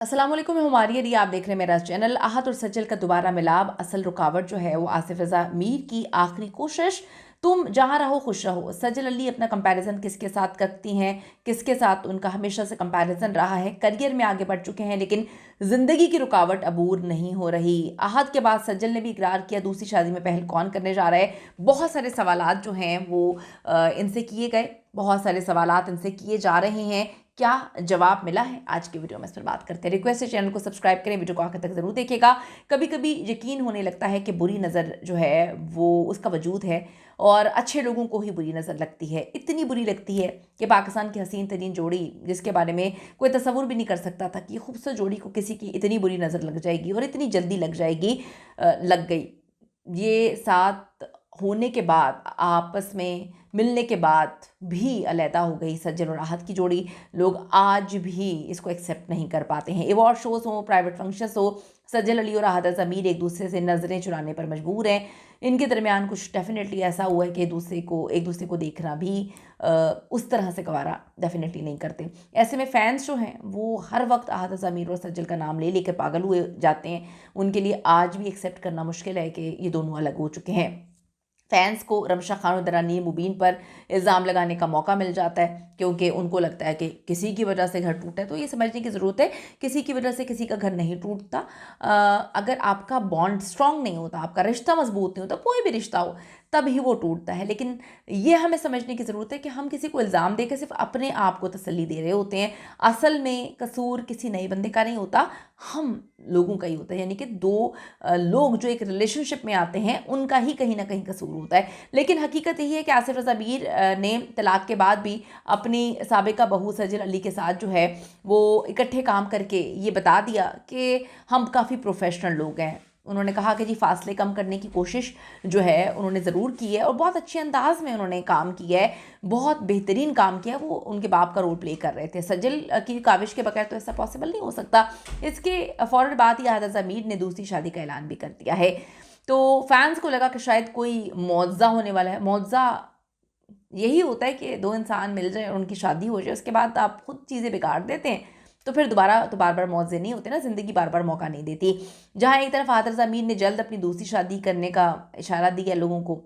अस्सलाम वालेकुम, मैं हुमारी अली, आप देख रहे हैं मेरा चैनल। आहत और सज्जल का दोबारा मिलाप, असल रुकावट जो है वो आसिफ रज़ा मीर की आखिरी कोशिश। तुम जहाँ रहो खुश रहो। सज्जल अली अपना कंपैरिजन किसके साथ करती हैं, किसके साथ उनका हमेशा से कंपैरिजन रहा है। करियर में आगे बढ़ चुके हैं लेकिन ज़िंदगी की रुकावट अबूर नहीं हो रही। आहत के बाद सज्जल ने भी इकरार किया दूसरी शादी में पहल कौन करने जा रहा है। बहुत सारे सवालात जो हैं वो इनसे किए गए, बहुत सारे सवालात इनसे किए जा रहे हैं। क्या जवाब मिला है, आज की वीडियो में इस पर बात करते हैं। रिक्वेस्ट है चैनल को सब्सक्राइब करें, वीडियो को आखिर तक ज़रूर देखिएगा। कभी कभी यकीन होने लगता है कि बुरी नज़र जो है वो उसका वजूद है और अच्छे लोगों को ही बुरी नज़र लगती है। इतनी बुरी लगती है कि पाकिस्तान की हसीन तरीन जोड़ी जिसके बारे में कोई तसव्वुर भी नहीं कर सकता था कि खूबसूरत जोड़ी को किसी की इतनी बुरी नज़र लग जाएगी और इतनी जल्दी लग जाएगी, लग गई। ये साथ होने के बाद, आपस में मिलने के बाद भी अलहदा हो गई सज्जल और आहत की जोड़ी। लोग आज भी इसको एक्सेप्ट नहीं कर पाते हैं। अवार्ड शोज़ हो, प्राइवेट फंक्शंस हो, सज्जल अली और आहत ज़मीर एक दूसरे से नज़रें चुराने पर मजबूर हैं। इनके दरमियान कुछ डेफिनेटली ऐसा हुआ है कि एक दूसरे को देखना भी उस तरह से गवारा डेफिनेटली नहीं करते। ऐसे में फ़ैन्स जो हैं वो हर वक्त आहत ज़मीर और सज्जल का नाम ले लेकर पागल हुए जाते हैं। उनके लिए आज भी एक्सेप्ट करना मुश्किल है कि ये दोनों अलग हो चुके हैं। फैंस को रमशा खान और दरानी मुबीन पर इल्ज़ाम लगाने का मौका मिल जाता है क्योंकि उनको लगता है कि किसी की वजह से घर टूटा है। तो ये समझने की ज़रूरत है, किसी की वजह से किसी का घर नहीं टूटता। अगर आपका बॉन्ड स्ट्रांग नहीं होता, आपका रिश्ता मजबूत नहीं होता, कोई भी रिश्ता हो, तब ही वो टूटता है। लेकिन ये हमें समझने की ज़रूरत है कि हम किसी को इल्ज़ाम देकर सिर्फ अपने आप को तसल्ली दे रहे होते हैं। असल में कसूर किसी नए बंदे का नहीं होता, हम लोगों का ही होता है। यानी कि दो लोग जो एक रिलेशनशिप में आते हैं उनका ही कहीं ना कहीं कसूर होता है। लेकिन हकीकत यही है कि आसिफ रज़ा मीर ने तलाक के बाद भी अपनी साबिका बहू सज्जल अली के साथ जो है वो इकट्ठे काम करके ये बता दिया कि हम काफ़ी प्रोफेशनल लोग हैं। उन्होंने कहा कि जी फासले कम करने की कोशिश जो है उन्होंने ज़रूर की है और बहुत अच्छे अंदाज में उन्होंने काम किया है, बहुत बेहतरीन काम किया। वो उनके बाप का रोल प्ले कर रहे थे। सज्जल की काविश के बगैर तो ऐसा पॉसिबल नहीं हो सकता। इसके फ़ौरन बाद ही आहत ज़मीर ने दूसरी शादी का ऐलान भी कर दिया है। तो फैंस को लगा कि शायद कोई मुआवज़ा होने वाला है। मुआवज़ा यही होता है कि दो इंसान मिल जाए और उनकी शादी हो जाए, उसके बाद आप खुद चीज़ें बिगाड़ देते हैं तो फिर दोबारा तो बार बार मुआवजे नहीं होते ना, ज़िंदगी बार बार मौका नहीं देती। जहाँ एक तरफ आतिफ ज़मीर ने जल्द अपनी दूसरी शादी करने का इशारा दिया लोगों को,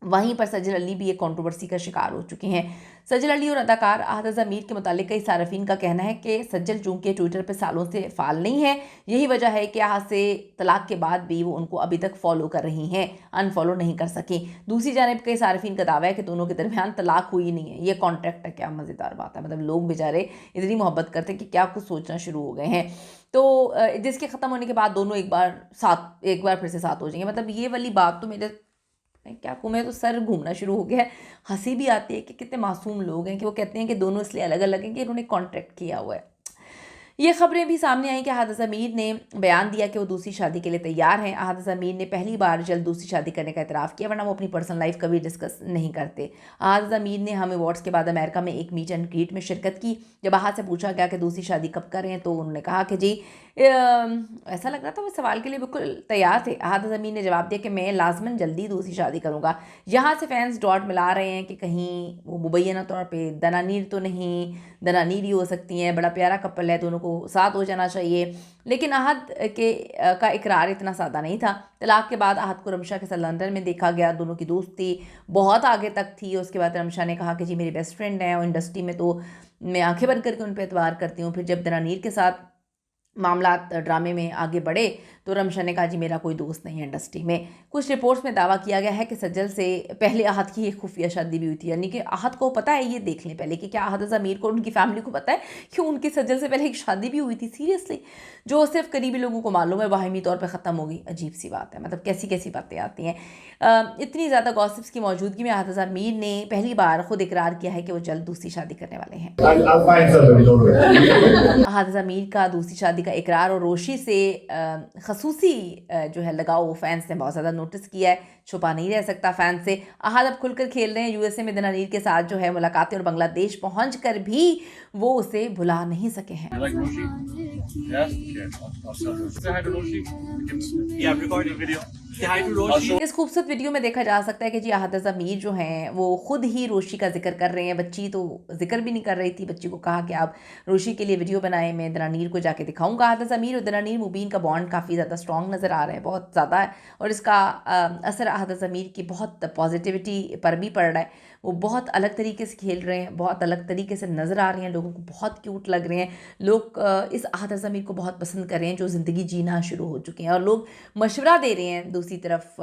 वहीं पर सज्जल अली भी एक कंट्रोवर्सी का शिकार हो चुके हैं। सज्जल अली और अदाकार आहत ज़मीर के मुतालिक कई सार्फिन का कहना है कि सज्जल चूँकि ट्विटर पर सालों से फाल नहीं है, यही वजह है कि आहत से तलाक के बाद भी वो उनको अभी तक फॉलो कर रही हैं, अनफॉलो नहीं कर सकी। दूसरी जानब कई सार्फिन का दावा है कि दोनों के दरमियान तलाक हुई नहीं है, ये कॉन्ट्रैक्ट है। क्या मज़ेदार बात है, मतलब लोग बेचारे इतनी मोहब्बत करते हैं कि क्या कुछ सोचना शुरू हो गए हैं। तो जिसके ख़त्म होने के बाद दोनों एक बार फिर से साथ हो जाएंगे। मतलब ये वाली बात तो मेरे क्या कहूँ, मैं तो सर घूमना शुरू हो गया है। हंसी भी आती है कि कितने मासूम लोग हैं कि वो कहते हैं कि दोनों इसलिए अलग अलग हैं कि इन्होंने कॉन्ट्रैक्ट किया हुआ है। ये खबरें भी सामने आई कि आहत ज़मीर ने बयान दिया कि वो दूसरी शादी के लिए तैयार हैं। आहत ज़मीर ने पहली बार जल्द दूसरी शादी करने का इतराफ़ किया, वरना वो अपनी पर्सनल लाइफ कभी डिस्कस नहीं करते। आहत ज़मीर ने हम अवार्ड्स के बाद अमेरिका में एक मीट एंड ग्रीट में शिरकत की। जब आहत से पूछा गया कि दूसरी शादी कब करें तो उन्होंने कहा कि जी ऐसा लग रहा था वो सवाल के लिए बिल्कुल तैयार थे। आहत ज़मीर ने जवाब दिया कि मैं लाजमन जल्दी दूसरी शादी करूँगा। यहाँ से फैंस डॉट मिला रहे हैं कि कहीं वो मुबैना तौर पे दनानीर तो नहीं, दनानीर ही हो सकती हैं, बड़ा प्यारा कपल है, दोनों को साथ हो जाना चाहिए। लेकिन आहत का इकरार इतना सादा नहीं था। तलाक के बाद आहत को रमशा के साथ लंदन में देखा गया, दोनों की दोस्ती बहुत आगे तक थी। उसके बाद रमशा ने कहा कि जी मेरी बेस्ट फ्रेंड है और इंडस्ट्री में तो मैं आंखें बंद करके उन पर एतबार करती हूँ। फिर जब दनानीर के साथ मामलात ड्रामे में आगे बढ़े तो रमशा ने कहा जी मेरा कोई दोस्त नहीं है इंडस्ट्री में। कुछ रिपोर्ट्स में दावा किया गया है कि सज्जल से पहले आहत की एक खुफिया शादी भी हुई थी। यानी कि आहत को पता है, ये देख लें पहले कि क्या आहत ज़मीर को उनकी फैमिली को पता है कि उनकी सज्जल से पहले एक शादी भी हुई थी। सीरियसली, जो सिर्फ करीबी लोगों को मालूम है, बाहमी तौर पर ख़त्म हो गई। अजीब सी बात है, मतलब कैसी कैसी बातें आती हैं। इतनी ज़्यादा गॉसिप्स की मौजूदगी में आहत ज़मीर ने पहली बार खुद इकरार किया है कि वो जल्द दूसरी शादी करने वाले हैं। आहत ज़मीर का दूसरी शादी का इकरार और रोशी से खसूसी जो है लगाव फैंस ने बहुत ज़्यादा नोटिस किया है, छुपा नहीं रह सकता फैंस से। आहत अब खुलकर खेल रहे हैं। यूएसए में दनानीर के साथ जो है मुलाकातें और बांग्लादेश पहुंचकर भी वो उसे भुला नहीं सके हैं। You like Roshi? Yes? Okay, I'll show her. Say hi to Roshi. Yeah, I'm recording a video. इस खूबसूरत वीडियो में देखा जा सकता है कि जी अहाद मीर जो हैं वो खुद ही रोशी का जिक्र कर रहे हैं। बच्ची तो जिक्र भी नहीं कर रही थी। बच्ची को कहा कि आप रोशी के लिए वीडियो बनाएं, मैं दनानीर को जाके दिखाऊंगा। अहाद मीर और दनानीर मुबीन का बॉन्ड काफ़ी ज़्यादा स्ट्रॉन्ग नज़र आ रहा है, बहुत ज़्यादा है। और इसका असर अहाद मीर की बहुत पॉजिटिविटी पर भी पड़ रहा है। वो बहुत अलग तरीके से खेल रहे हैं, बहुत अलग तरीके से नज़र आ रहे हैं, लोगों को बहुत क्यूट लग रहे हैं। लोग इस अहाद मीर को बहुत पसंद कर रहे हैं जो ज़िंदगी जीना शुरू हो चुके हैं। और लोग मशवरा दे रहे हैं दूसरी तरफ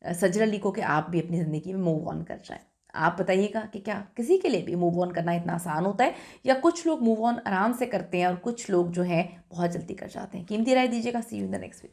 सजल अली को कि आप भी अपनी ज़िंदगी में मूव ऑन कर जाएं। आप बताइएगा कि क्या किसी के लिए भी मूव ऑन करना इतना आसान होता है, या कुछ लोग मूव ऑन आराम से करते हैं और कुछ लोग जो हैं बहुत जल्दी कर जाते हैं। कीमती राय दीजिएगा। See you in the next video.